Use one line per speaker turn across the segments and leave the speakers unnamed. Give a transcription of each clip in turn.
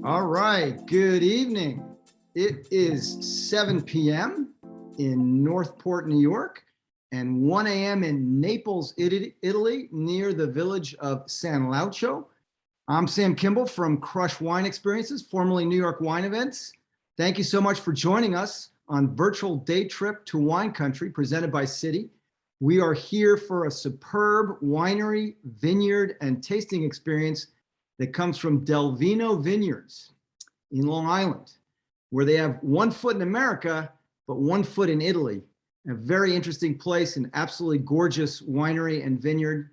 All right, good evening. It is 7 p.m. in Northport, New York, and 1 a.m. in Naples, Italy, near the village of San Leucio. I'm Sam Kimball from Crush Wine Experiences, formerly New York Wine Events. Thank you so much for joining us on virtual day trip to wine country presented by Citi. We are here for a superb winery, vineyard, and tasting experience that comes from Vino Vineyards in Long Island, where they have 1 foot in America, but 1 foot in Italy. A very interesting place, an absolutely gorgeous winery and vineyard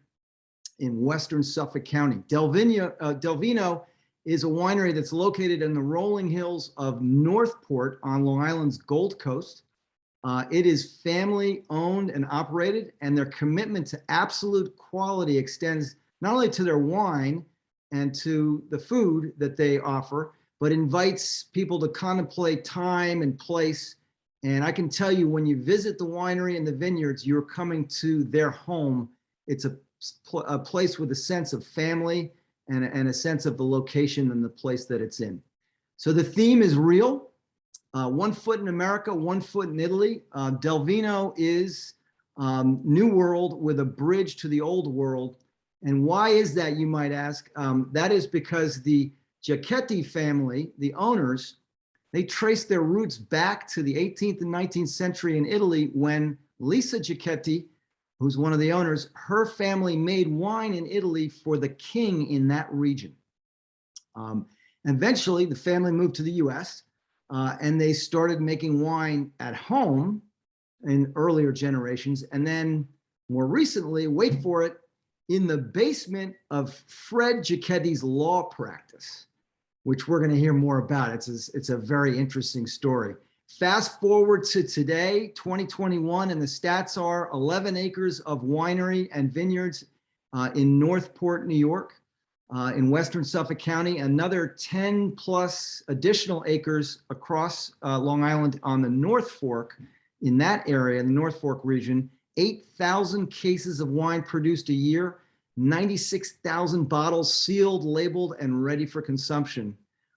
in Western Suffolk County. Delvino is a winery that's located in the rolling hills of Northport on Long Island's Gold Coast. It is family owned and operated, and their commitment to absolute quality extends not only to their wine and to the food that they offer, but invites people to contemplate time and place. And I can tell you, when you visit the winery and the vineyards, you're coming to their home. It's a place with a sense of family and a sense of the location and the place that it's in. So the theme is real. 1 foot in America, 1 foot in Italy. Delvino is New World with a bridge to the old world. And why is that, you might ask? That is because the Giachetti family, the owners, they trace their roots back to the 18th and 19th century in Italy, when Lisa Giachetti, who's one of the owners, her family made wine in Italy for the king in that region. Eventually, the family moved to the US and they started making wine at home in earlier generations. And then more recently, wait for it, in the basement of Fred Giachetti's law practice, which we're going to hear more about. It's a very interesting story. Fast forward to today, 2021, and the stats are 11 acres of winery and vineyards in Northport, New York, in Western Suffolk County, another 10 plus additional acres across Long Island on the North Fork. In that area, the North Fork region, 8,000 cases of wine produced a year, 96,000 bottles sealed, labeled, and ready for consumption.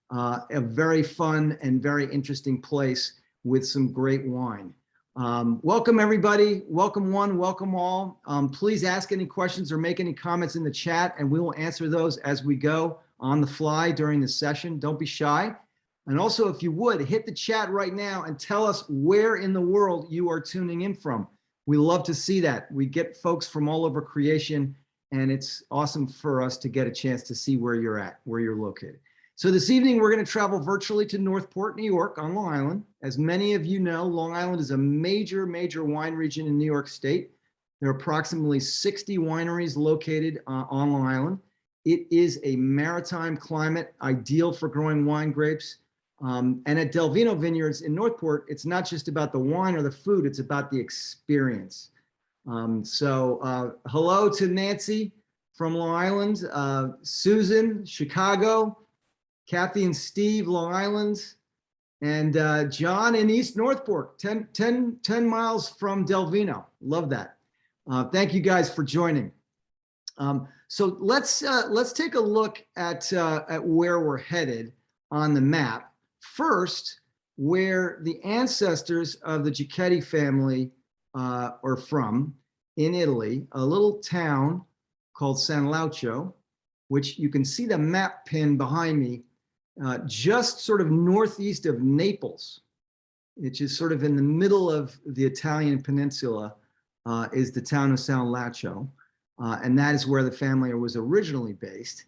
A very fun and very interesting place with some great wine. Welcome everybody, welcome one, welcome all. Please ask any questions or make any comments in the chat, and we will answer those as we go on the fly during the session. Don't be shy. And also, if you would, hit the chat right now and tell us where in the world you are tuning in from. We love to see that. We get folks from all over creation, and it's awesome for us to get a chance to see where you're at, where you're located. So this evening, we're going to travel virtually to Northport, New York on Long Island. As many of you know, Long Island is a major wine region in New York State. There are approximately 60 wineries located on Long Island. It is a maritime climate, ideal for growing wine grapes. And at Delvino Vineyards in Northport, it's not just about the wine or the food, it's about the experience. Hello to Nancy from Long Island, Susan, Chicago, Kathy and Steve, Long Island, and John in East Northport, 10 miles from Delvino. Love that. Thank you guys for joining. So let's take a look at where we're headed on the map. First, where the ancestors of the Giachetti family are from, in Italy, a little town called San Leucio, which you can see the map pin behind me, just sort of northeast of Naples, which is sort of in the middle of the Italian peninsula, is the town of San Leucio. And that is where the family was originally based.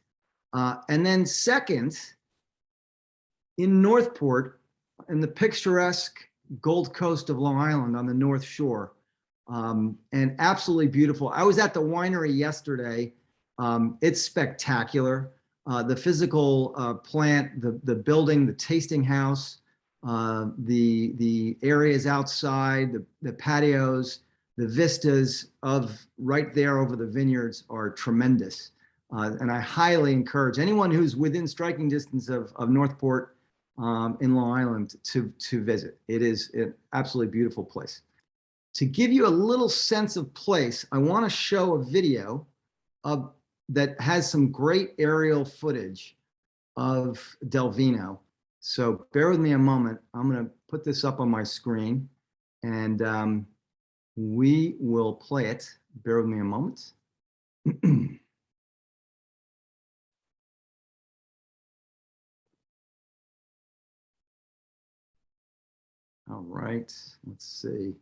And then second, in Northport, in the picturesque Gold Coast of Long Island on the North Shore, and absolutely beautiful. I was at the winery yesterday. It's spectacular. The physical plant, the building, the tasting house, the areas outside, the patios, the vistas of right there over the vineyards are tremendous. And I highly encourage anyone who's within striking distance of Northport in Long Island to visit. It is an absolutely beautiful place. To give you a little sense of place, I want to show a video that has some great aerial footage of Delvino. So bear with me a moment. I'm going to put this up on my screen and we will play it. Bear with me a moment. All right, let's see.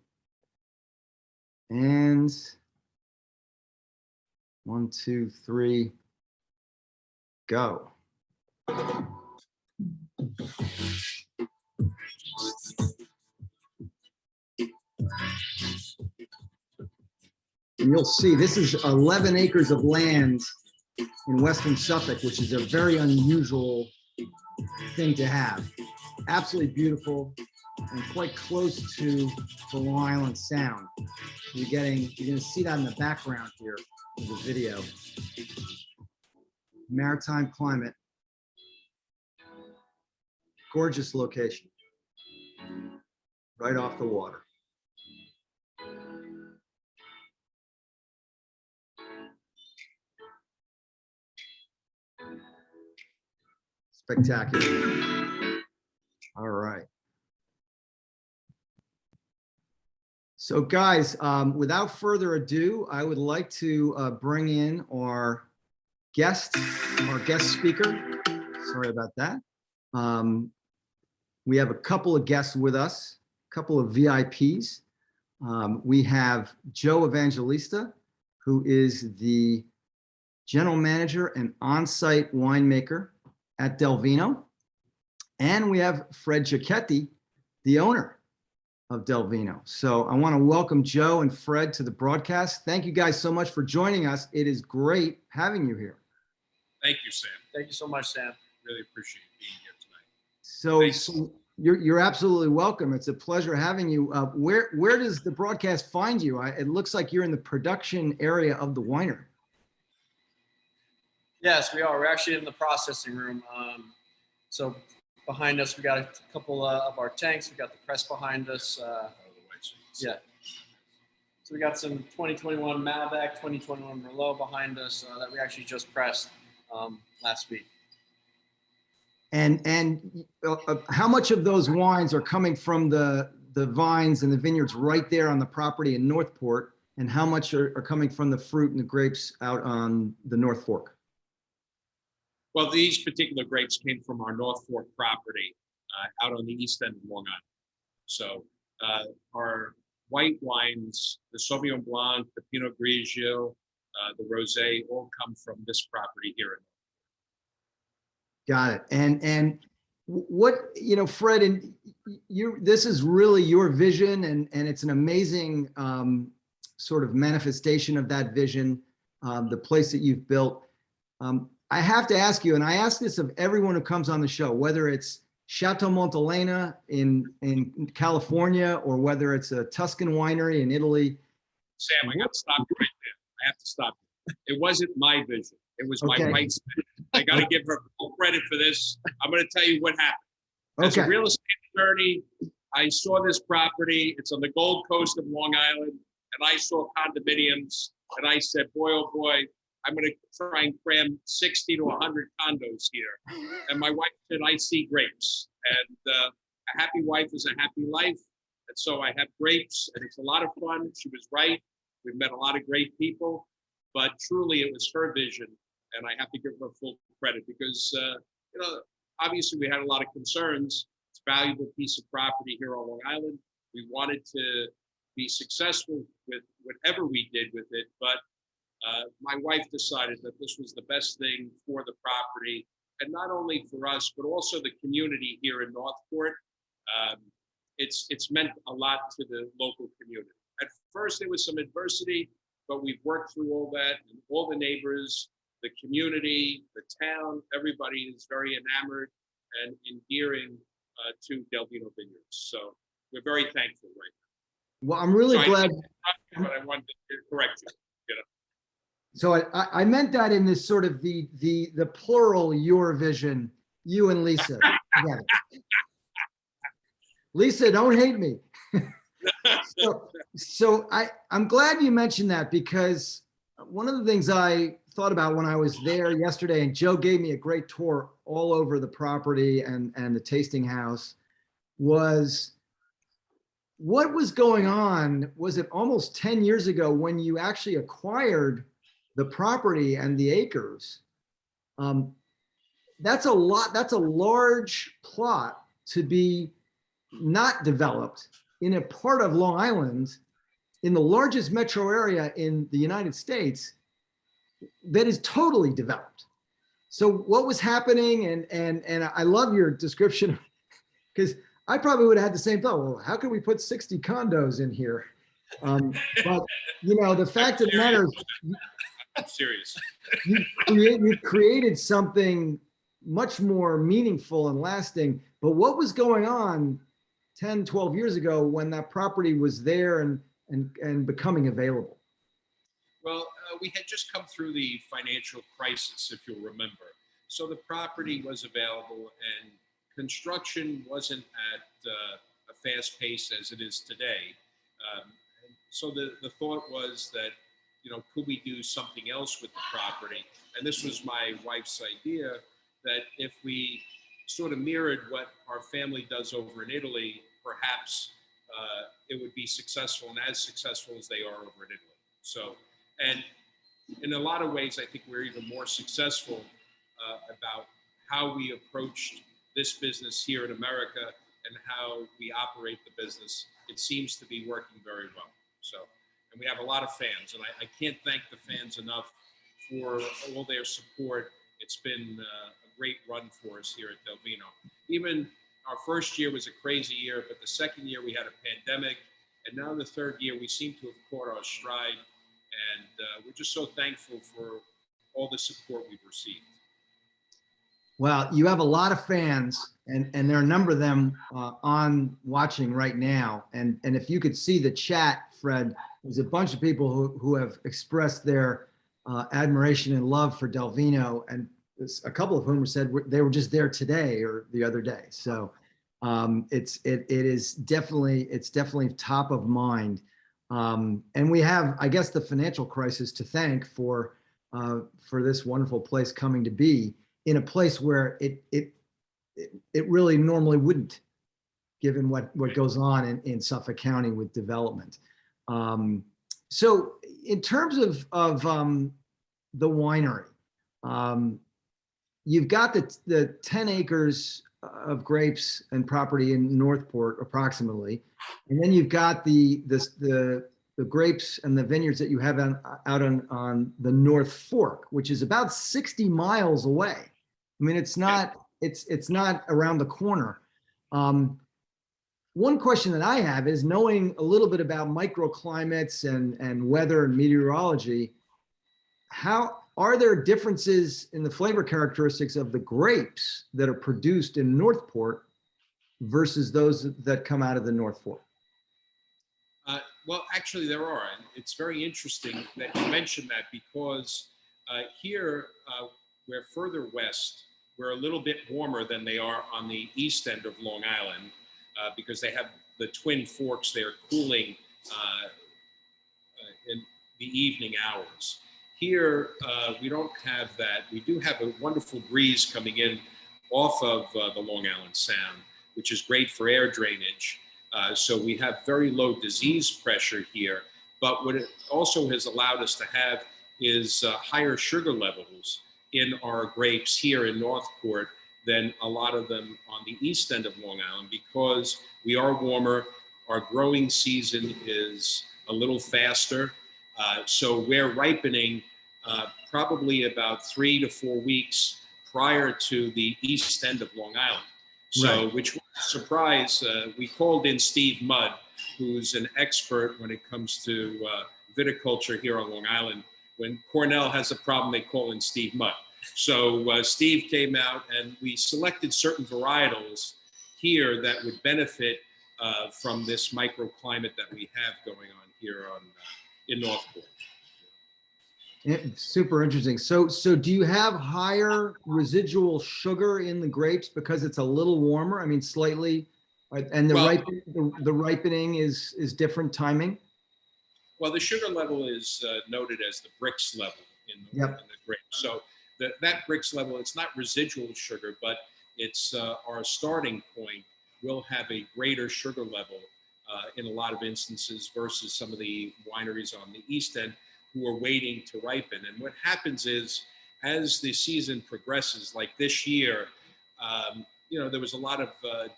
And 1, 2, 3, go. And you'll see this is 11 acres of land in Western Suffolk, which is a very unusual thing to have. Absolutely beautiful and quite close to the Long Island Sound. You're going to see that in the background here in the video. Maritime climate. Gorgeous location. Right off the water. Spectacular. All right. So guys, without further ado, I would like to bring in our guest speaker. Sorry about that. We have a couple of guests with us, a couple of VIPs. We have Joe Evangelista, who is the general manager and on-site winemaker at Delvino. And we have Fred Giachetti, the owner of Delvino. So I want to welcome Joe and Fred to the broadcast. Thank you guys so much for joining us. It is great having you here.
Thank you, Sam. Thank you so much, Sam. Really appreciate being here tonight.
So you're absolutely welcome. It's a pleasure having you. Where does the broadcast find you? It looks like you're in the production area of the winery.
Yes, we are. We're actually in the processing room. So behind us, we got a couple of our tanks. We got the press behind us. Yeah. So we got some 2021 Malbec, 2021 Merlot behind us that we actually just pressed last week.
And how much of those wines are coming from the vines and the vineyards right there on the property in Northport, and how much are coming from the fruit and the grapes out on the North Fork?
Well, these particular grapes came from our North Fork property out on the east end of Long Island. So our white wines, the Sauvignon Blanc, the Pinot Grigio, the Rosé, all come from this property here.
Got it. And what, Fred, and this is really your vision, and it's an amazing sort of manifestation of that vision, the place that you've built. I have to ask you, and I ask this of everyone who comes on the show, whether it's Chateau Montelena in California or whether it's a Tuscan winery in Italy.
Sam, I got to stop you right there. I have to stop you. It wasn't my vision. It was my wife's vision. I got to give her full credit for this. I'm going to tell you what happened. As a real estate attorney, I saw this property. It's on the Gold Coast of Long Island, and I saw condominiums, and I said, boy, oh boy, I'm going to try and cram 60 to 100 condos here. And my wife said, I see grapes. And a happy wife is a happy life. And so I have grapes, and it's a lot of fun. She was right. We've met a lot of great people. But truly, it was her vision. And I have to give her full credit because, obviously we had a lot of concerns. It's a valuable piece of property here on Long Island. We wanted to be successful with whatever we did with it. But my wife decided that this was the best thing for the property, and not only for us, but also the community here in Northport. It's meant a lot to the local community. At first, there was some adversity, but we've worked through all that, and all the neighbors, the community, the town, everybody is very enamored and endearing to Delvino Vineyards. So we're very thankful right now.
Well, I'm really glad.
But I wanted to correct you.
So I meant that in this sort of the plural, your vision, you and Lisa. Lisa, don't hate me. So I'm glad you mentioned that, because one of the things I thought about when I was there yesterday, and Joe gave me a great tour all over the property and the tasting house, was what was going on. Was it almost 10 years ago when you actually acquired the property and the acres? That's a lot. That's a large plot to be not developed in a part of Long Island, in the largest metro area in the United States, that is totally developed. So what was happening? And I love your description, because I probably would have had the same thought. Well, how can we put 60 condos in here? But the fact of the matter is,
I'm serious.
you created something much more meaningful and lasting. But what was going on 10, 12 years ago when that property was there and becoming available?
Well, we had just come through the financial crisis, if you'll remember. So the property was available and construction wasn't at a fast pace as it is today. So the thought was that, could we do something else with the property? And this was my wife's idea, that if we sort of mirrored what our family does over in Italy, perhaps it would be successful and as successful as they are over in Italy. So, and in a lot of ways, I think we're even more successful about how we approached this business here in America and how we operate the business. It seems to be working very well. So, and we have a lot of fans, and I can't thank the fans enough for all their support. It's been a great run for us here at Delvino. Even our first year was a crazy year, but the second year we had a pandemic, and now the third year we seem to have caught our stride. And we're just so thankful for all the support we've received.
Well, you have a lot of fans, and there are a number of them on watching right now. And if you could see the chat, Fred, there's a bunch of people who have expressed their admiration and love for Delvino, and a couple of whom said they were just there today or the other day. So it's definitely top of mind. And we have, I guess, the financial crisis to thank for this wonderful place coming to be in a place where it really normally wouldn't, given what goes on in Suffolk County with development. So in terms of the winery, you've got the 10 acres of grapes and property in Northport approximately, and then you've got the grapes and the vineyards that you have out on the North Fork, which is about 60 miles away. I mean, it's not around the corner. One question that I have is, knowing a little bit about microclimates and weather and meteorology, how are there differences in the flavor characteristics of the grapes that are produced in Northport versus those that come out of the North Fork?
Well, actually there are, and it's very interesting that you mentioned that, because here we're further west. We're a little bit warmer than they are on the east end of Long Island, because they have the Twin Forks there cooling in the evening hours. Here, we don't have that. We do have a wonderful breeze coming in off of the Long Island Sound, which is great for air drainage. So we have very low disease pressure here. But what it also has allowed us to have is higher sugar levels in our grapes here in Northport than a lot of them on the east end of Long Island, because we are warmer. Our growing season is a little faster. So we're ripening probably about 3 to 4 weeks prior to the east end of Long Island. So, right. Which was a surprise. We called in Steve Mudd, who's an expert when it comes to viticulture here on Long Island. When Cornell has a problem, they call in Steve Mudd. So Steve came out, and we selected certain varietals here that would benefit from this microclimate that we have going on here in Northport.
Yeah, super interesting. So do you have higher residual sugar in the grapes because it's a little warmer? I mean, slightly, and the ripening is different timing?
Well, the sugar level is noted as the Brix level, in the grape. So that Brix level, it's not residual sugar, but it's our starting point will have a greater sugar level in a lot of instances versus some of the wineries on the East End who are waiting to ripen. And what happens is, as the season progresses, like this year, there was a lot of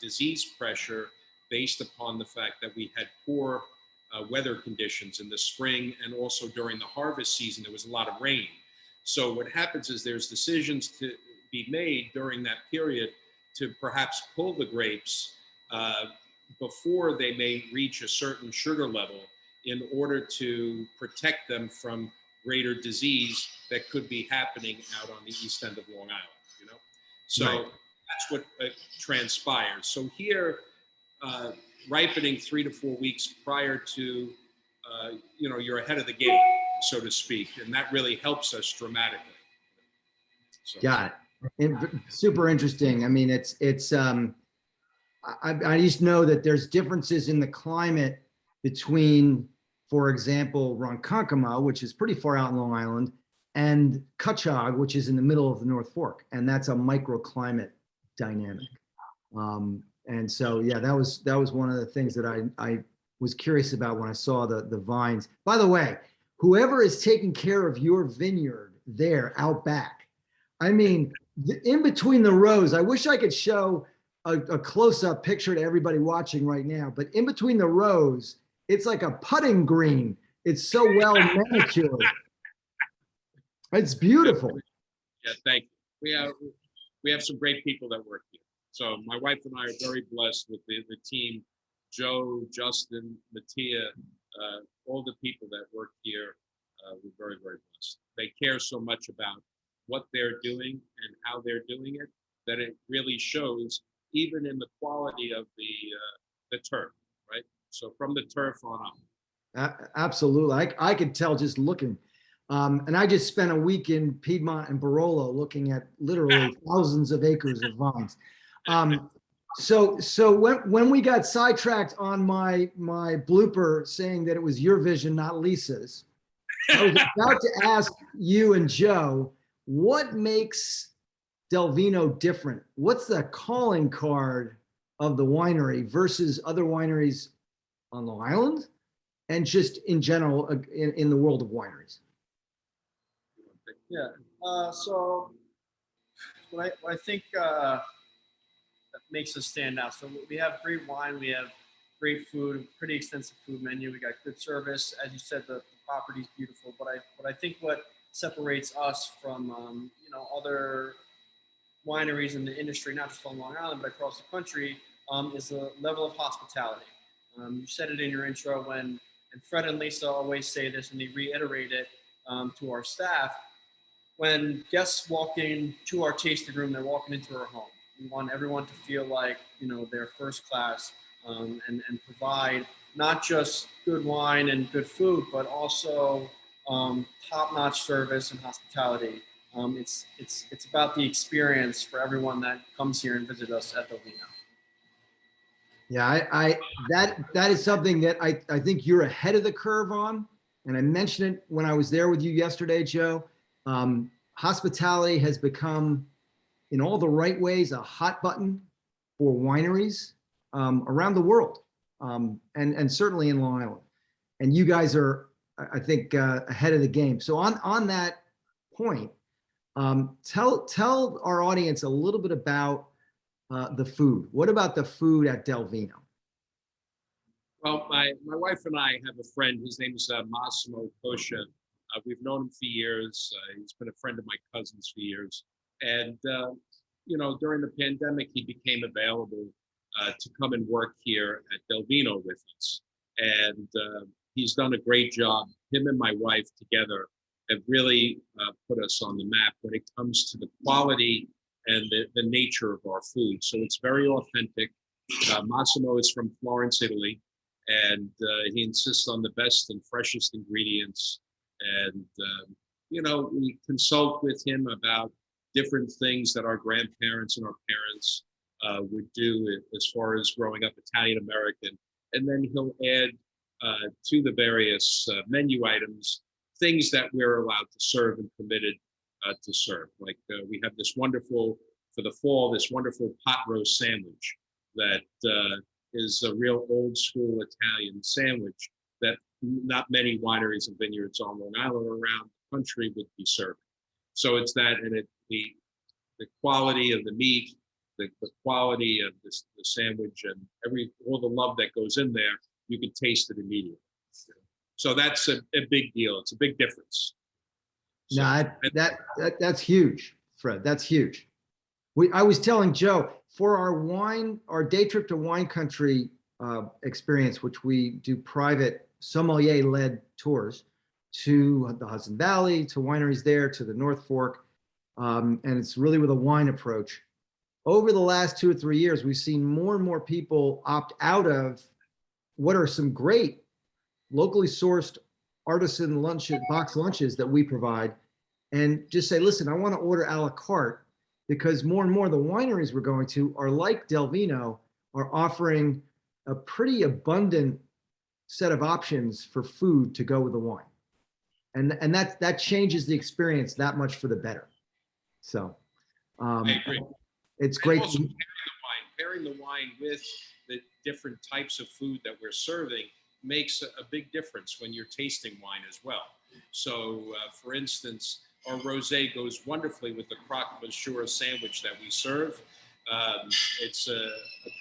disease pressure based upon the fact that we had poor weather conditions in the spring, and also during the harvest season, there was a lot of rain. So what happens is there's decisions to be made during that period to perhaps pull the grapes before they may reach a certain sugar level in order to protect them from greater disease that could be happening out on the east end of Long Island, So
Right.
that's what transpires. So here, ripening 3 to 4 weeks prior to, you're ahead of the game, so to speak, and that really helps us dramatically. So.
Got it. Super interesting. I mean, I just know that there's differences in the climate between, for example, Ronkonkoma, which is pretty far out in Long Island, and Cutchogue, which is in the middle of the North Fork, and that's a microclimate dynamic. And so, yeah, that was one of the things that I was curious about when I saw the vines. By the way, whoever is taking care of your vineyard there out back, I mean, in between the rows, I wish I could show a close-up picture to everybody watching right now, but in between the rows, it's like a putting green. It's so well manicured. It's beautiful.
Yeah, thank you. We have some great people that work here. So my wife and I are very blessed with the team, Joe, Justin, Mattia, all the people that work here. We're very, very blessed. They care so much about what they're doing and how they're doing it, that it really shows even in the quality of the turf, right? So from the turf on up.
Absolutely. I could tell just looking. And I just spent a week in Piedmont and Barolo looking at literally thousands of acres of vines. So when we got sidetracked on my blooper saying that it was your vision, not Lisa's, I was about to ask you and Joe, what makes Delvino different? What's the calling card of the winery versus other wineries on Long Island and just in general in the world of wineries?
Yeah. So what I think that makes us stand out. So we have great wine, we have great food, pretty extensive food menu. We got good service. As you said, the property's beautiful. But I think what separates us from other wineries in the industry, not just on Long Island, but across the country, is the level of hospitality. You said it in your intro and Fred and Lisa always say this, and they reiterate it to our staff. When guests walk into our tasting room, they're walking into our home. We want everyone to feel like, they're first class and provide not just good wine and good food, but also top-notch service and hospitality. It's about the experience for everyone that comes here and visits us at Delvino.
Yeah, that is something that I think you're ahead of the curve on. And I mentioned it when I was there with you yesterday, Joe. Hospitality has become, in all the right ways, a hot button for wineries around the world, and certainly in Long Island. And you guys are, I think, ahead of the game. So on that point, tell our audience a little bit about the food. What about the food at Delvino?
Well, my wife and I have a friend. His name is Massimo Kosha. We've known him for years. He's been a friend of my cousin's for years. And, during the pandemic, he became available to come and work here at Delvino with us. And he's done a great job. Him and my wife together have really put us on the map when it comes to the quality and the nature of our food. So it's very authentic. Massimo is from Florence, Italy, and he insists on the best and freshest ingredients. And, we consult with him about different things that our grandparents and our parents would do as far as growing up Italian American. And then he'll add to the various menu items things that we're allowed to serve and permitted to serve. Like we have this wonderful, for the fall, this wonderful pot roast sandwich that is a real old school Italian sandwich that not many wineries and vineyards on Long Island or around the country would be serving. So it's that, and the quality of the meat, the quality of the sandwich, and all the love that goes in there, you can taste it immediately. So that's a big deal. It's a big difference. So,
that's huge, Fred. That's huge. I was telling Joe, for our day trip to wine country experience, which we do private sommelier-led tours to the Hudson Valley, to wineries there, to the North Fork, and it's really with a wine approach. Over the last 2 or 3 years, we've seen more and more people opt out of what are some great locally sourced artisan box lunches that we provide, and just say, listen, I want to order a la carte, because more and more the wineries we're going to are like Delvino, are offering a pretty abundant set of options for food to go with the wine. And that changes the experience that much for the better. So
I agree.
It's great.
Also pairing the wine with the different types of food that we're serving makes a big difference when you're tasting wine as well. So for instance, our rosé goes wonderfully with the croque monsieur sandwich that we serve. It's a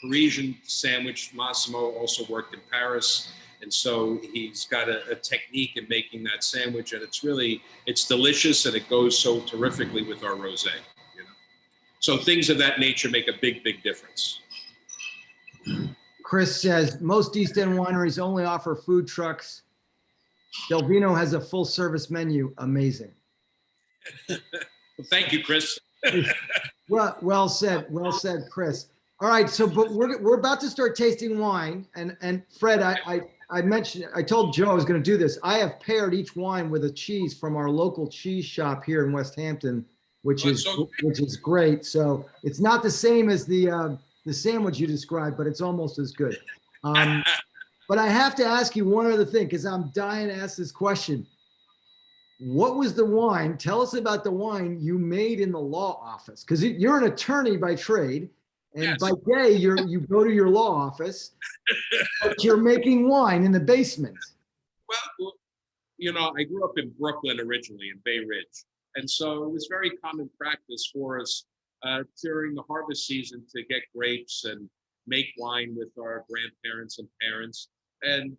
Parisian sandwich. Massimo also worked in Paris, and so he's got a technique in making that sandwich, and it's delicious, and it goes so terrifically with our rosé. You know, so things of that nature make a big difference.
Chris says most East End wineries only offer food trucks. Delvino has a full service menu. Amazing.
Well, thank you, Chris.
Well said, Chris. All right, so but we're about to start tasting wine, and Fred, I mentioned, I told Joe I was going to do this. I have paired each wine with a cheese from our local cheese shop here in West Hampton, which is great. So it's not the same as the sandwich you described, but it's almost as good. But I have to ask you one other thing, because I'm dying to ask this question. What was the wine? Tell us about the wine you made in the law office, because you're an attorney by trade, and
yes.
By day you go to your law office, but you're making wine in the basement.
Well, you know, I grew up in Brooklyn originally, in Bay Ridge, and so it was very common practice for us during the harvest season to get grapes and make wine with our grandparents and parents, and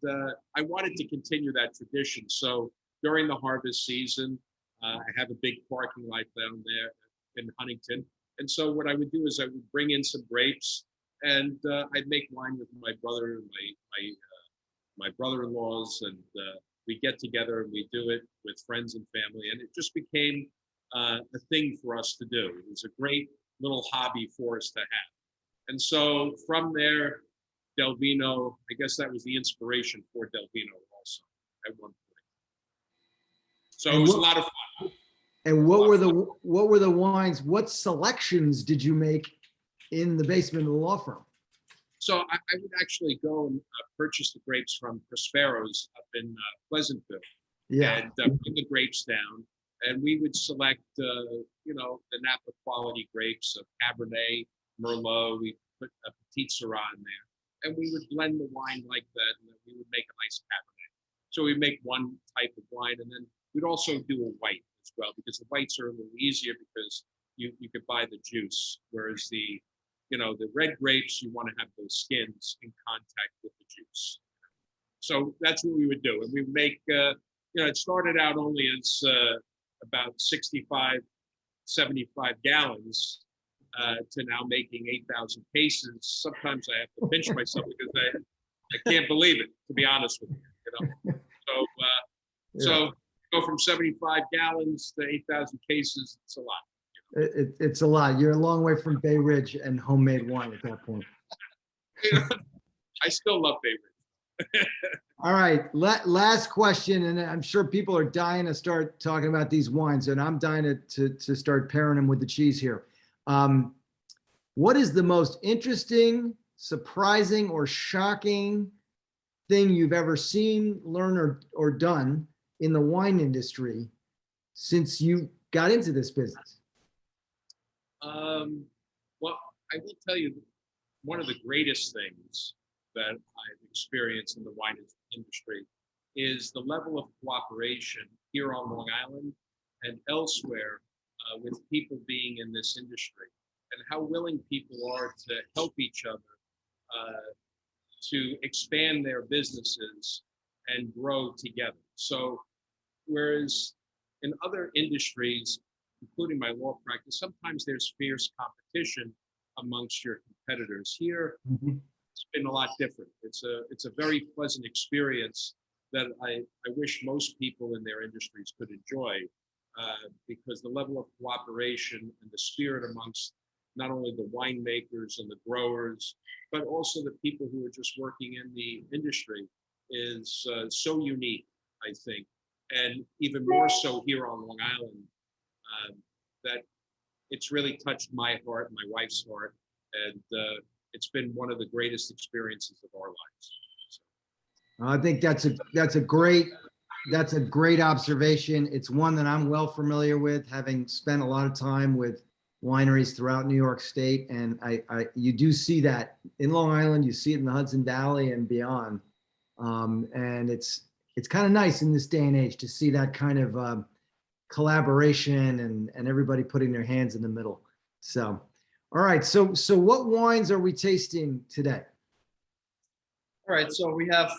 I wanted to continue that tradition. So during the harvest season, I have a big parking lot down there in Huntington. And so what I would do is I would bring in some grapes, and I'd make wine with my brother and my brother-in-laws, and we get together and we do it with friends and family. And it just became a thing for us to do. It was a great little hobby for us to have. And so from there, Delvino, I guess that was the inspiration for Delvino also at one point. So it was a lot of fun.
And what were the wines? What selections did you make in the basement of the law firm?
So I would actually go and purchase the grapes from Prospero's up in Pleasantville.
Yeah.
And bring the grapes down, and we would select, the Napa quality grapes of Cabernet, Merlot. We put a Petit Syrah in there, and we would blend the wine like that, and then we would make a nice Cabernet. So we make one type of wine, and then we'd also do a white as well, because the whites are a little easier because you could buy the juice, whereas the red grapes, you want to have those skins in contact with the juice. So that's what we would do. And we would make, it started out only as about 65, 75 gallons to now making 8,000 cases. Sometimes I have to pinch myself because I can't believe it, to be honest with you. So go from 75 gallons to 8,000 cases. It's a lot.
It's a lot. You're a long way from Bay Ridge and homemade wine at that point.
I still love Bay Ridge.
All right. Last question, and I'm sure people are dying to start talking about these wines, and I'm dying to start pairing them with the cheese here. What is the most interesting, surprising, or shocking thing you've ever seen, learned, or done in the wine industry since you got into this business?
Well, I will tell you, one of the greatest things that I've experienced in the wine industry is the level of cooperation here on Long Island and elsewhere with people being in this industry, and how willing people are to help each other to expand their businesses and grow together. So whereas in other industries, including my law practice, sometimes there's fierce competition amongst your competitors. Here, it's been a lot different. It's a very pleasant experience that I wish most people in their industries could enjoy, because the level of cooperation and the spirit amongst not only the winemakers and the growers, but also the people who are just working in the industry is so unique, I think. And even more so here on Long Island, that it's really touched my heart and my wife's heart. And it's been one of the greatest experiences of our lives. So.
I think that's a great observation. It's one that I'm well familiar with, having spent a lot of time with wineries throughout New York State. And you do see that in Long Island, you see it in the Hudson Valley and beyond. And it's kind of nice in this day and age to see that kind of collaboration and everybody putting their hands in the middle. So, all right. So what wines are we tasting today?
All right, so we have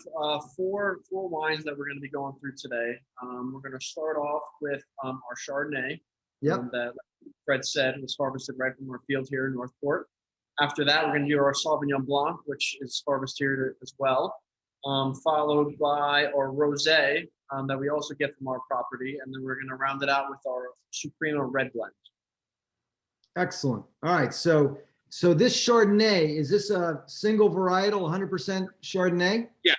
four wines that we're going to be going through today. We're going to start off with our Chardonnay.
Yep.
That Fred said was harvested right from our field here in Northport. After that, we're going to do our Sauvignon Blanc, which is harvested here as well, followed by our Rosé that we also get from our property, and then we're going to round it out with our Suprema Red Blend.
Excellent. All right, so this Chardonnay, is this a single varietal, 100% Chardonnay?
Yeah,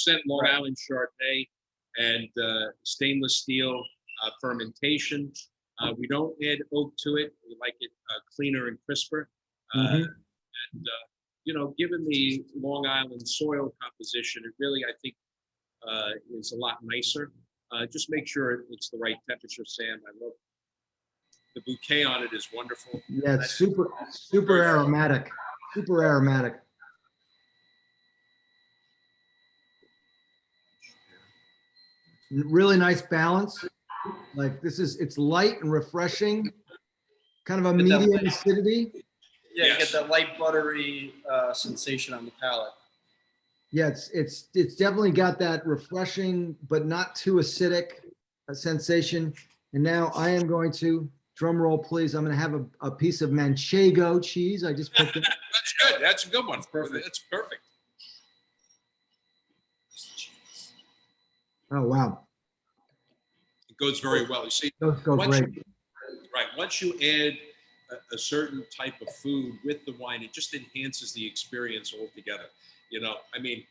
100% Long Island Chardonnay and stainless steel fermentation. We don't add oak to it. We like it cleaner and crisper. And, given the Long Island soil composition, it really, I think, is a lot nicer. Just make sure it's the right temperature, Sam. I love the bouquet on it is wonderful.
Yeah, it's super aromatic. Super aromatic. Really nice balance. Like it's light and refreshing, kind of a medium acidity.
Yeah, you get that light buttery sensation on the palate.
Yeah, it's definitely got that refreshing but not too acidic sensation. And now I am going to, drum roll please, I'm going to have a piece of Manchego cheese. I just picked it.
That's good. That's a good one. Perfect. That's perfect.
Oh wow.
It goes very well. You see,
Those go great.
Once you add a certain type of food with the wine, it just enhances the experience altogether. I mean,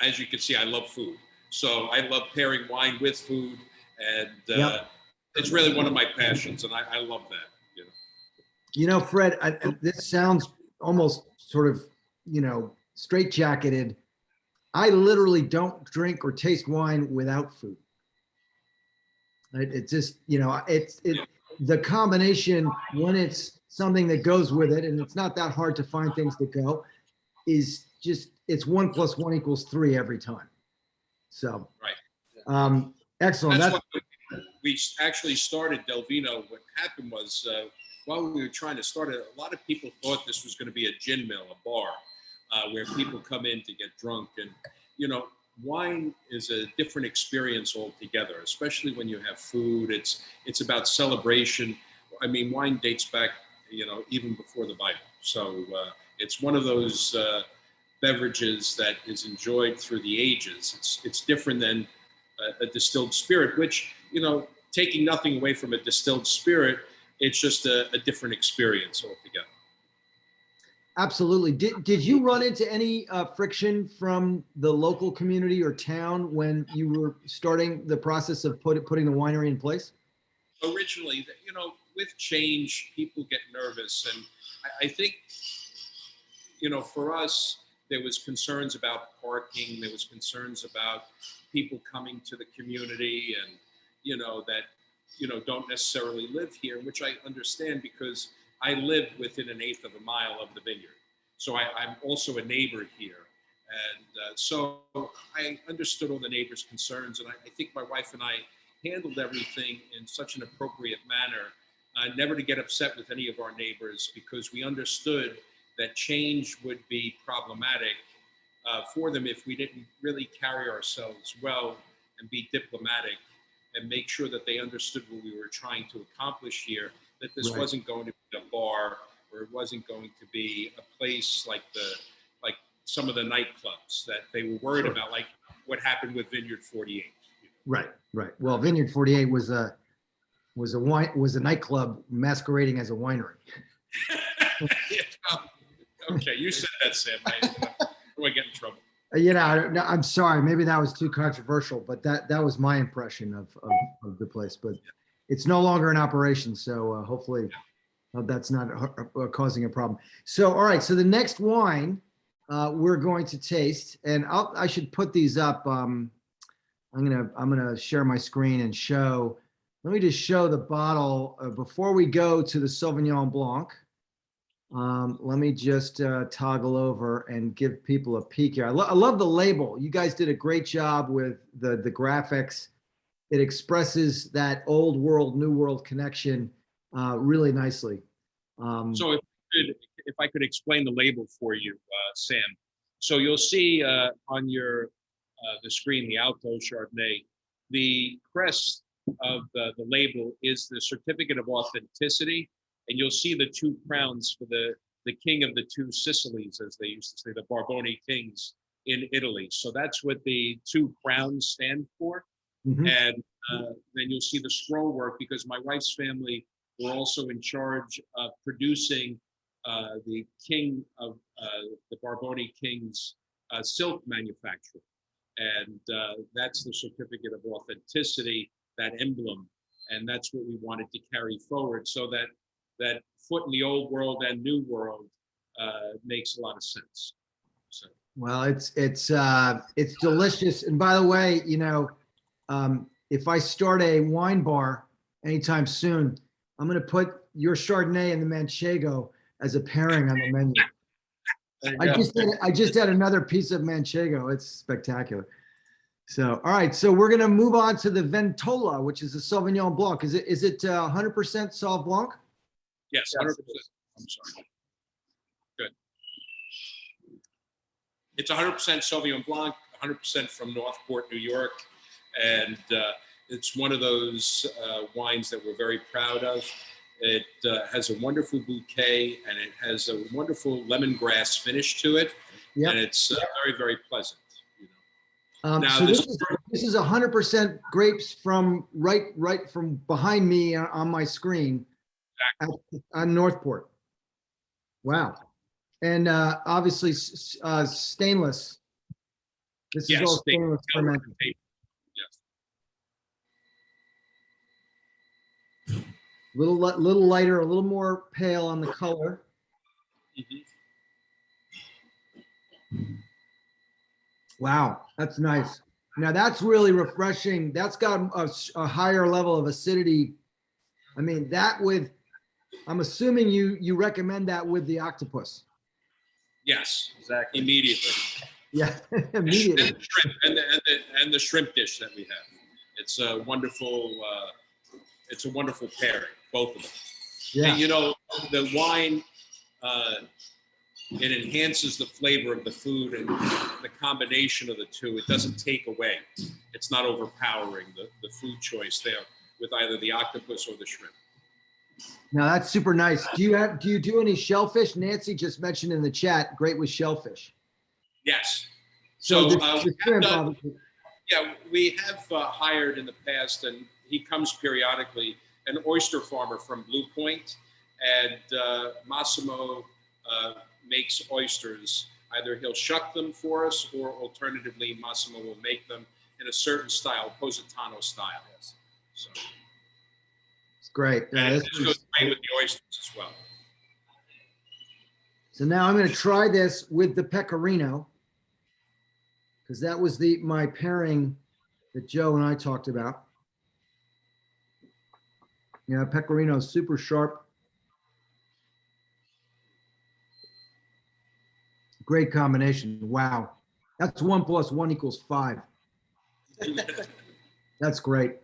as you can see, I love food. So I love pairing wine with food, and it's really one of my passions, and I love that.
Fred, this sounds almost sort of, straitjacketed. I literally don't drink or taste wine without food. It just, the combination, when it's something that goes with it, and it's not that hard to find things that go, is just, it's 1 + 1 = 3 every time. So, excellent.
That's what we actually started Delvino. What happened was, while we were trying to start it, a lot of people thought this was going to be a gin mill, a bar, where people come in to get drunk. And, wine is a different experience altogether, especially when you have food. It's about celebration. I mean, wine dates back, even before the Bible. So it's one of those beverages that is enjoyed through the ages. It's different than a distilled spirit, which, taking nothing away from a distilled spirit, it's just a different experience altogether.
Absolutely. Did you run into any friction from the local community or town when you were starting the process of putting the winery in place?
Originally, with change, people get nervous. And I think, for us, there was concerns about parking. There was concerns about people coming to the community and, that, don't necessarily live here, which I understand because I live within an eighth of a mile of the vineyard. So I'm also a neighbor here. And so I understood all the neighbors' concerns. And I think my wife and I handled everything in such an appropriate manner, never to get upset with any of our neighbors, because we understood that change would be problematic for them if we didn't really carry ourselves well and be diplomatic and make sure that they understood what we were trying to accomplish here, that this wasn't going to be a bar, or it wasn't going to be a place like some of the nightclubs that they were worried about, like what happened with Vineyard 48.
Right. Well, Vineyard 48 was a nightclub masquerading as a winery.
Okay, you said that, Sam. I get in trouble.
I'm sorry. Maybe that was too controversial, but that was my impression of the place. But it's no longer in operation, so hopefully that's not causing a problem. So, all right. So the next wine we're going to taste, and I should put these up. I'm gonna share my screen and show. Let me just show the bottle before we go to the Sauvignon Blanc. Let me just toggle over and give people a peek here. I love the label. You guys did a great job with the graphics. It expresses that old world, new world connection really nicely.
So if I could explain the label for you, Sam. So you'll see on the screen, the Alto Chardonnay, the crest of the label is the certificate of authenticity. And you'll see the two crowns for the king of the two Sicilies, as they used to say, the Bourbon kings in Italy. So that's what the two crowns stand for. Mm-hmm. And then you'll see the scroll work, because my wife's family were also in charge of producing the king of the Bourbon kings silk manufacturer. And that's the certificate of authenticity, that emblem. And that's what we wanted to carry forward, so that foot in the old world and new world makes a lot of sense. So.
Well, it's delicious. And by the way, if I start a wine bar anytime soon, I'm going to put your Chardonnay and the Manchego as a pairing on the menu. I just had another piece of Manchego. It's spectacular. So, all right. So we're going to move on to the Ventola, which is a Sauvignon Blanc. Is it 100% Sauv Blanc?
Yes, 100%. I'm sorry. Good. It's 100% Sauvignon Blanc, 100% from Northport, New York. And it's one of those wines that we're very proud of. It has a wonderful bouquet, and it has a wonderful lemongrass finish to it. Yep. And it's very, very pleasant.
Now, so this is 100% grapes from right from behind me on my screen. On Northport. Wow. And obviously stainless. This is all stainless fermented. Yes. Little lighter, a little more pale on the color. Mm-hmm. Wow, that's nice. Now that's really refreshing. That's got a higher level of acidity. I mean, I'm assuming you recommend that with the octopus.
Yes, exactly. Immediately.
Yeah, immediately.
And the shrimp, and the shrimp dish that we have. It's a wonderful pairing, both of them. Yeah. And the wine, it enhances the flavor of the food, and the combination of the two. It doesn't take away. It's not overpowering the food choice there with either the octopus or the shrimp.
Now that's super nice. Do you do any shellfish? Nancy just mentioned in the chat, great with shellfish.
Yes.
So
we have hired in the past, and he comes periodically, an oyster farmer from Blue Point, and Massimo makes oysters. Either he'll shuck them for us, or alternatively, Massimo will make them in a certain style, Positano style. Yes. So.
Great.
And this goes great with the oysters as well.
So now I'm going to try this with the pecorino, because that was my pairing that Joe and I talked about. Yeah, Pecorino is super sharp. Great combination. Wow. That's 1 + 1 = 5. That's great.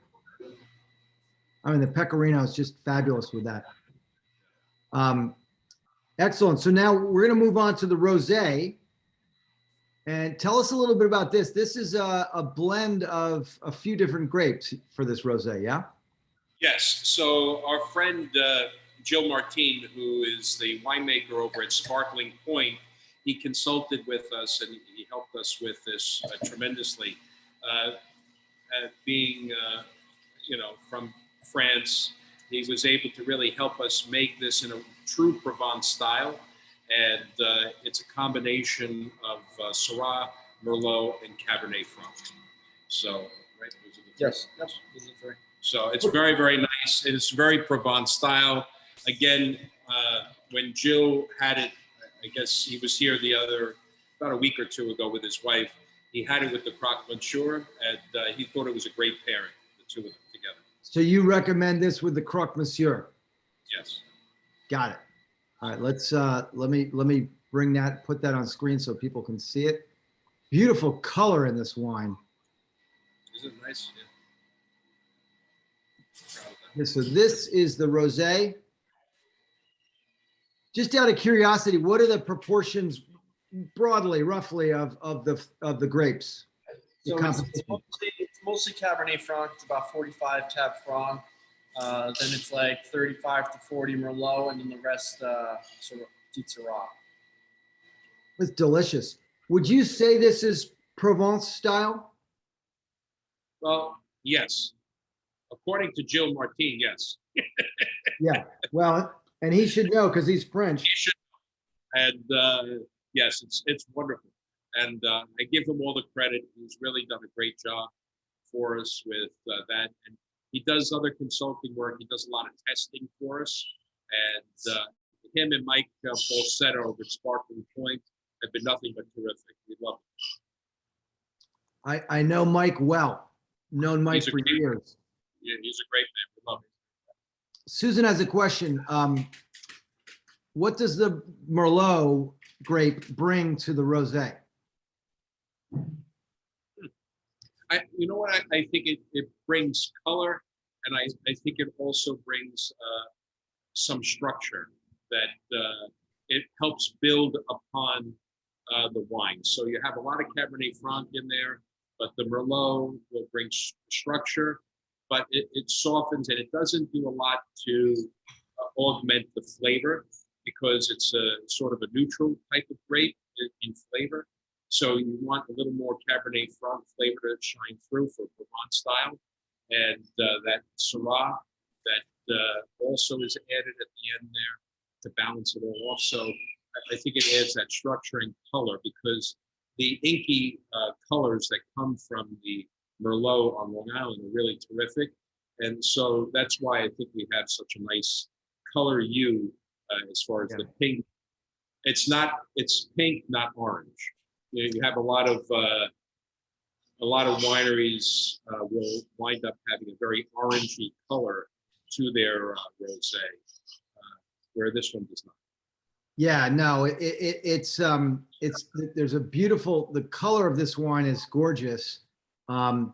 I mean, the Pecorino is just fabulous with that. Excellent. So now we're going to move on to the rosé. And tell us a little bit about this. This is a blend of a few different grapes for this rosé, yeah?
Yes. So our friend Jill Martin, who is the winemaker over at Sparkling Point, he consulted with us and he helped us with this tremendously. Being, from France, he was able to really help us make this in a true Provence style. And it's a combination of Syrah, Merlot, and Cabernet Franc. So, right? Those are the three.
Yes. Yep. Those are three.
So it's very, very nice. It's very Provence style. Again, when Jill had it, I guess he was here about a week or two ago with his wife. He had it with the Croque Monsieur, and he thought it was a great pairing, the two of them together.
So you recommend this with the Croque Monsieur?
Yes.
Got it. All right, let's let me put that on screen so people can see it. Beautiful color in this wine.
Isn't it nice? Yeah.
Yeah, so this is the rosé. Just out of curiosity, what are the proportions broadly, roughly, of the grapes?
So it's mostly Cabernet Franc. It's about 45 Cab Franc. Then it's like 35 to 40 Merlot, and then the rest Syrah.
It's delicious. Would you say this is Provence style?
Well, yes. According to Jill Martin, yes.
Yeah. Well, and he should know because he's French.
He should. And yes, it's wonderful. And I give him all the credit. He's really done a great job for us with that. And he does other consulting work. He does a lot of testing for us. And him and Mike Falsetto over at Sparkling Point have been nothing but terrific. We love
it. I know Mike well. Known Mike for years.
Yeah, he's a great man. We love him.
Susan has a question. What does the Merlot grape bring to the rosé?
You know what? I think it brings color, and I think it also brings some structure that it helps build upon the wine. So you have a lot of Cabernet Franc in there, but the Merlot will bring structure, but it softens, and it doesn't do a lot to augment the flavor because it's a sort of a neutral type of grape in flavor. So you want a little more Cabernet Franc flavor to shine through for Provence style. And that Syrah that also is added at the end there to balance it all off. So I think it adds that structure and color because the inky colors that come from the Merlot on Long Island are really terrific. And so that's why I think we have such a nice color hue as far as the pink. It's pink, not orange. You have a lot of wineries will wind up having a very orangey color to their rosé, where this one does not.
Yeah, no, it's there's a beautiful, the color of this wine is gorgeous. I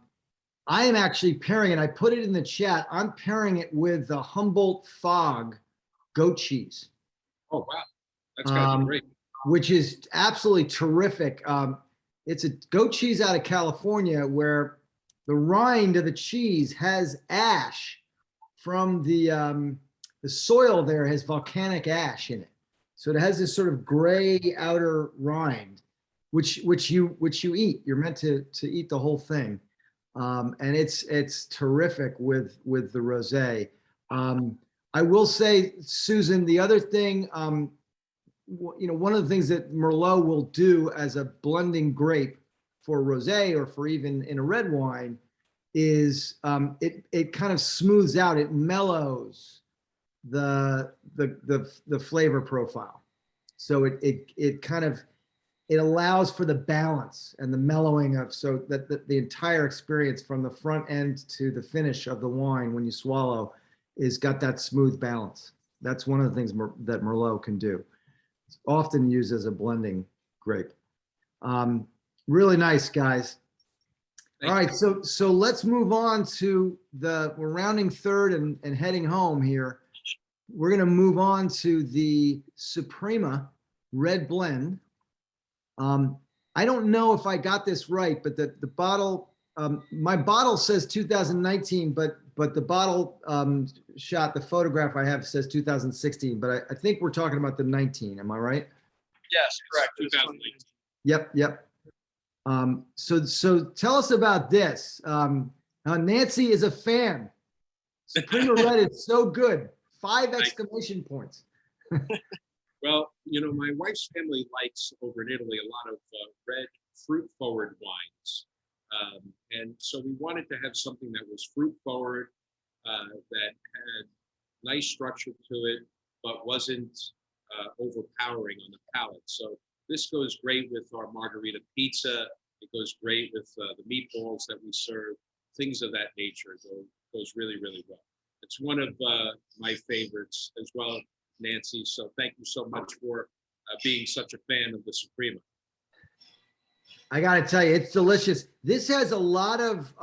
am actually pairing it. I put it in the chat. I'm pairing it with the Humboldt Fog goat cheese.
Oh wow, that's gotta be great.
Which is absolutely terrific. It's a goat cheese out of California where the rind of the cheese has ash from the soil there has volcanic ash in it. So it has this sort of gray outer rind, which you eat. You're meant to eat the whole thing. And it's terrific with the rosé. I will say, Susan, the other thing, one of the things that Merlot will do as a blending grape for rosé or for even in a red wine is it kind of smooths out, it mellows the flavor profile. So it kind of it allows for the balance and the mellowing of, so that the entire experience from the front end to the finish of the wine when you swallow is got that smooth balance. That's one of the things that Merlot can do. It's often used as a blending grape. Really nice, guys. All right, so let's move on to we're rounding third and heading home here. We're going to move on to the Suprema Red Blend. I don't know if I got this right, but the bottle, my bottle says 2019, but the bottle shot, the photograph I have says 2016, but I think we're talking about the 19. Am I right?
Yes, correct.
2018.
Yep. So tell us about this. Nancy is a fan. Suprema Red is so good. 5 exclamation points.
Well, you know, my wife's family likes over in Italy a lot of red fruit-forward wines. And so we wanted to have something that was fruit-forward, that had nice structure to it, but wasn't overpowering on the palate. So this goes great with our margarita pizza. It goes great with the meatballs that we serve. Things of that nature goes really, really well. It's one of my favorites as well, Nancy. So thank you so much for being such a fan of the Suprema.
I got to tell you, it's delicious. This has a lot of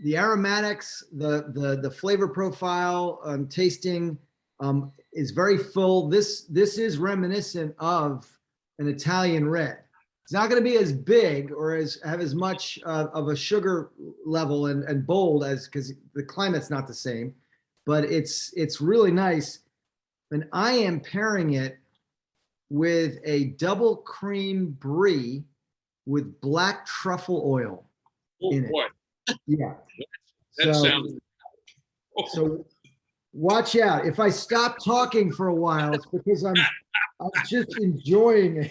the aromatics, the flavor profile, tasting is very full. This is reminiscent of an Italian red. It's not going to be as big or have as much of a sugar level and bold as, because the climate's not the same, but it's really nice. And I am pairing it with a double cream brie with black truffle oil in it.
Boy.
Yeah.
That sounds.
So watch out. If I stop talking for a while, it's because I'm just enjoying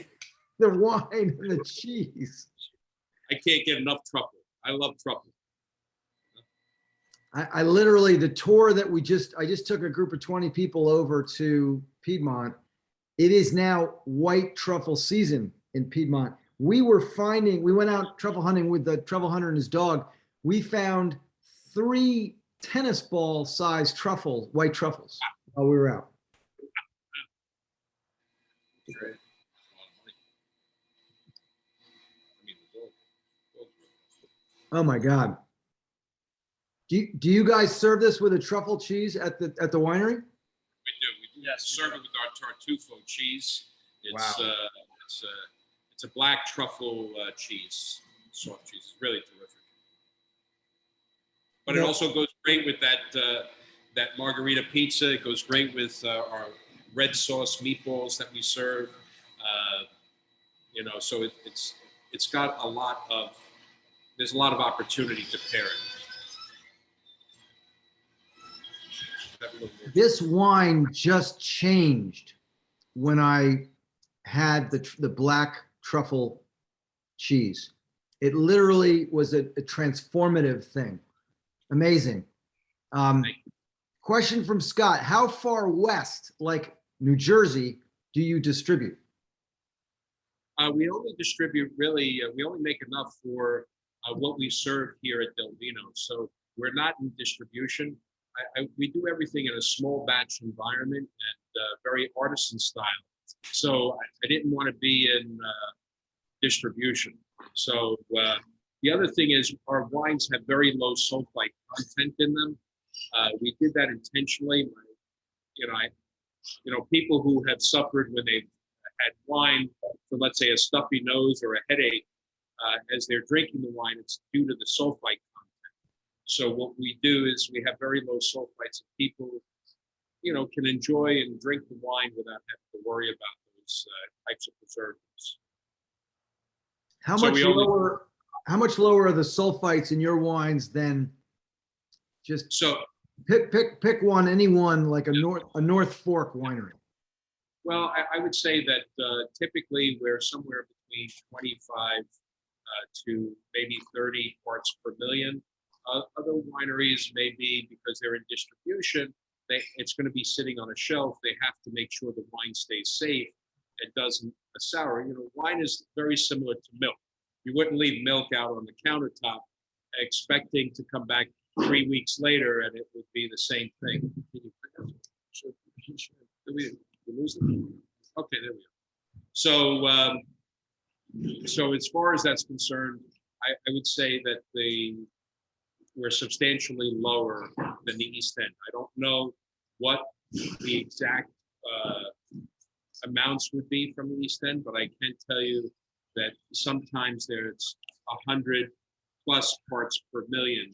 the wine and the cheese.
I can't get enough truffle. I love truffle.
I literally, the tour that I just took a group of 20 people over to Piedmont. It is now white truffle season in Piedmont. We went out truffle hunting with the truffle hunter and his dog. We found 3 tennis ball sized white truffles while we were out.
Great.
Oh my God. Do you guys serve this with a truffle cheese at the winery?
We do.
Yes,
serve it with our Tartufo cheese. It's
Wow.
It's a black truffle cheese, soft cheese. It's really terrific. But it also goes great with that margarita pizza. It goes great with our red sauce meatballs that we serve. You know, so it's got there's a lot of opportunity to pair it.
This wine just changed when I had the black truffle cheese. It literally was a transformative thing. Amazing. Question from Scott: how far west, like New Jersey, do you distribute?
We only distribute we only make enough for what we serve here at Delvino. So we're not in distribution. We do everything in a small batch environment and very artisan style. So I didn't want to be in distribution. So the other thing is our wines have very low sulfite content in them. We did that intentionally. People who have suffered when they've had wine for, let's say, a stuffy nose or a headache, as they're drinking the wine, it's due to the sulfite content. So what we do is we have very low sulfites, and people, can enjoy and drink the wine without having to worry about those types of preservatives.
How much lower are the sulfites in your wines than just pick one, anyone, like a North Fork winery?
Well, I would say that typically we're somewhere between 25 to maybe 30 parts per million. Other wineries may be, because they're in distribution, it's going to be sitting on a shelf. They have to make sure the wine stays safe, it doesn't sour. You know, wine is very similar to milk. You wouldn't leave milk out on the countertop expecting to come back 3 weeks later and it would be the same thing. Did we lose them? Okay, there we go. So, so as far as that's concerned, I would say that we're substantially lower than the East End. I don't know what the exact amounts would be from the East End, but I can tell you that sometimes there's 100 plus parts per million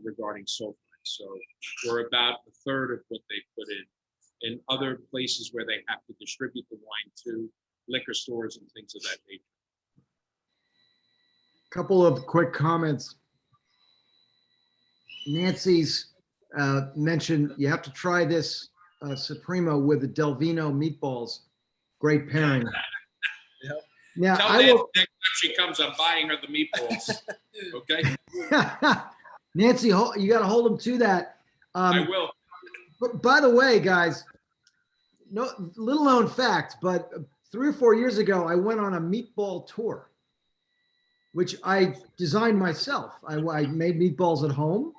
regarding sulfite. So we're about a third of what they put in other places where they have to distribute the wine to liquor stores and things of that nature.
Couple of quick comments. Nancy's mentioned you have to try this Suprema with the Delvino meatballs. Great pairing.
Yep.
Now,
Tell Nancy next time she comes, I'm buying her the meatballs. Okay.
Nancy, you got to hold them to that.
I will.
But by the way, guys, no little known fact, but 3 or 4 years ago, I went on a meatball tour, which I designed myself. I made meatballs at home,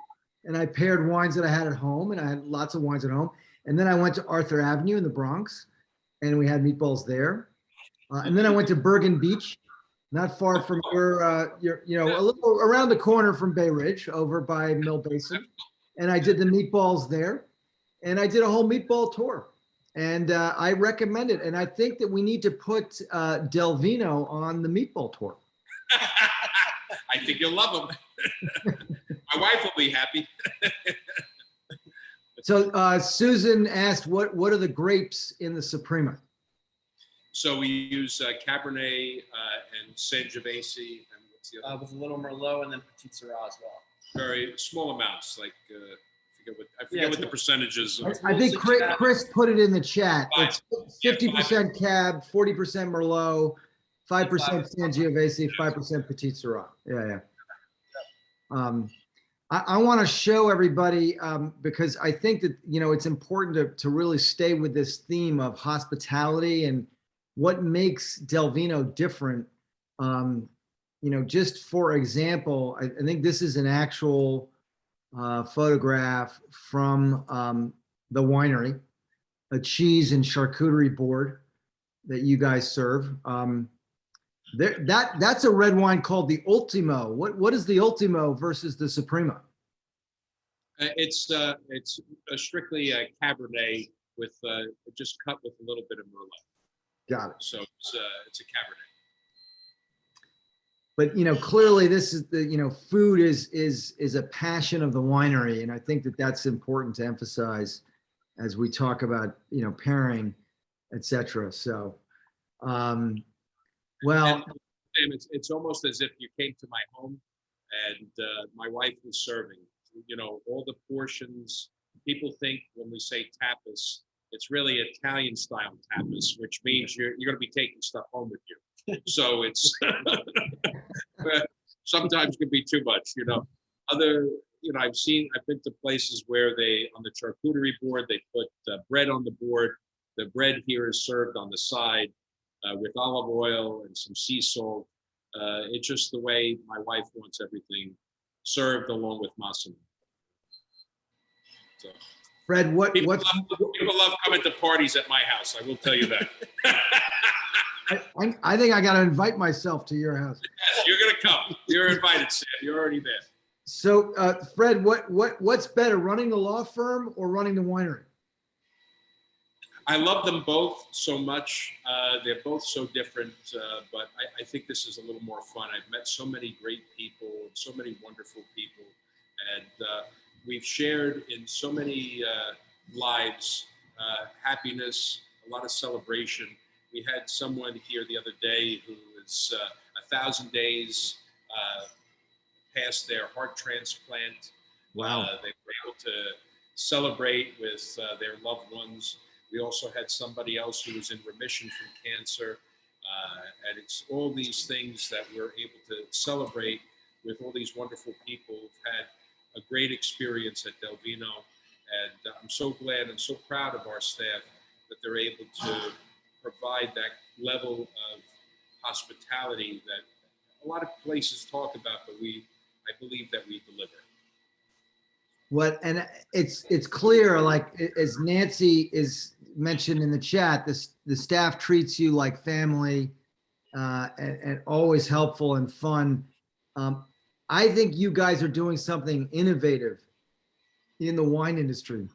and I paired wines that I had at home, and I had lots of wines at home. And then I went to Arthur Avenue in the Bronx, and we had meatballs there. And then I went to Bergen Beach, not far from your, you know, a little around the corner from Bay Ridge, over by Mill Basin. And I did the meatballs there, and I did a whole meatball tour. And I recommend it. And I think that we need to put Delvino on the meatball tour.
I think you'll love them. My wife will be happy.
So Susan asked, what are the grapes in the Suprema?
So we use Cabernet and Sangiovese, and what's the other?
With a little Merlot and then Petit Syrah as well.
Very small amounts, like I forget what the percentages are.
I think Chris put it in the chat. It's 50% Cab, 40% Merlot, 5% Sangiovese, 5% Petit Syrah. Yeah. I want to show everybody because I think that, you know, it's important to really stay with this theme of hospitality and what makes Delvino different. You know, just for example, I think this is an actual photograph from the winery, a cheese and charcuterie board that you guys serve. That's a red wine called the Ultimo. What is the Ultimo versus the Suprema?
It's strictly a Cabernet with just cut with a little bit of Merlot.
Got it.
So it's a Cabernet.
But you know, clearly this is the, you know, food is a passion of the winery, and I think that that's important to emphasize as we talk about, you know, pairing, etc. So, well,
and it's almost as if you came to my home and my wife was serving. You know, all the portions. People think when we say tapas, it's really Italian style tapas, which means you're going to be taking stuff home with you. So it's sometimes can be too much, you know. I've been to places where they, on the charcuterie board, they put bread on the board. The bread here is served on the side with olive oil and some sea salt. It's just the way my wife wants everything served along with massimo. So,
Fred,
people love coming to parties at my house. I will tell you that.
I think I got to invite myself to your house.
Yes, you're gonna come. You're invited, Sam. You're already there.
So, Fred, what's better, running the law firm or running the winery?
I love them both so much. They're both so different, but I think this is a little more fun. I've met so many great people, so many wonderful people, and we've shared in so many lives, happiness, a lot of celebration. We had someone here the other day who was 1,000 days past their heart transplant.
Wow.
They were able to celebrate with their loved ones. We also had somebody else who was in remission from cancer. And it's all these things that we're able to celebrate with all these wonderful people who've had a great experience at Delvino. And I'm so glad and so proud of our staff that they're able to provide that level of hospitality that a lot of places talk about, but I believe that we deliver.
And it's clear, like as Nancy is mentioned in the chat, the staff treats you like family, and always helpful and fun. I think you guys are doing something innovative in the wine industry,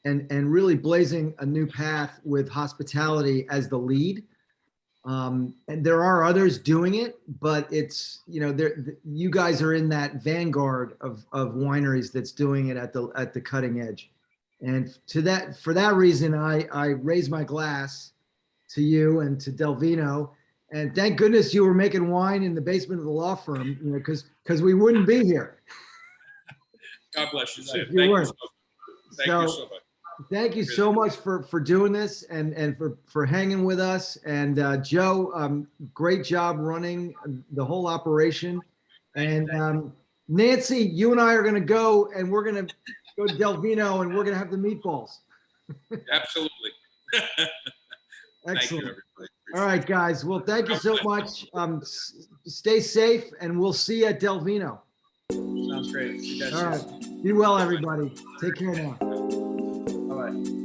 and really blazing a new path with hospitality as the lead. And there are others doing it, but it's, you guys are in that vanguard of wineries that's doing it at the cutting edge. And for that reason, I raise my glass to you and to Delvino. And thank goodness you were making wine in the basement of the law firm, because we wouldn't be here.
God bless you, Sid.
Thank you so much. Thank you
Really.
so much for doing this and for hanging with us. And Joe, great job running the whole operation. And Nancy, you and I are going to go, and we're going to go to Delvino, and we're going to have the meatballs.
Absolutely.
Excellent.
Thank you, everybody.
All right, guys. Well, thank you so much. Stay safe, and we'll see you at Delvino.
Sounds great. See you guys
All
soon.
right. Be well, everybody. Take care now.
Bye-bye.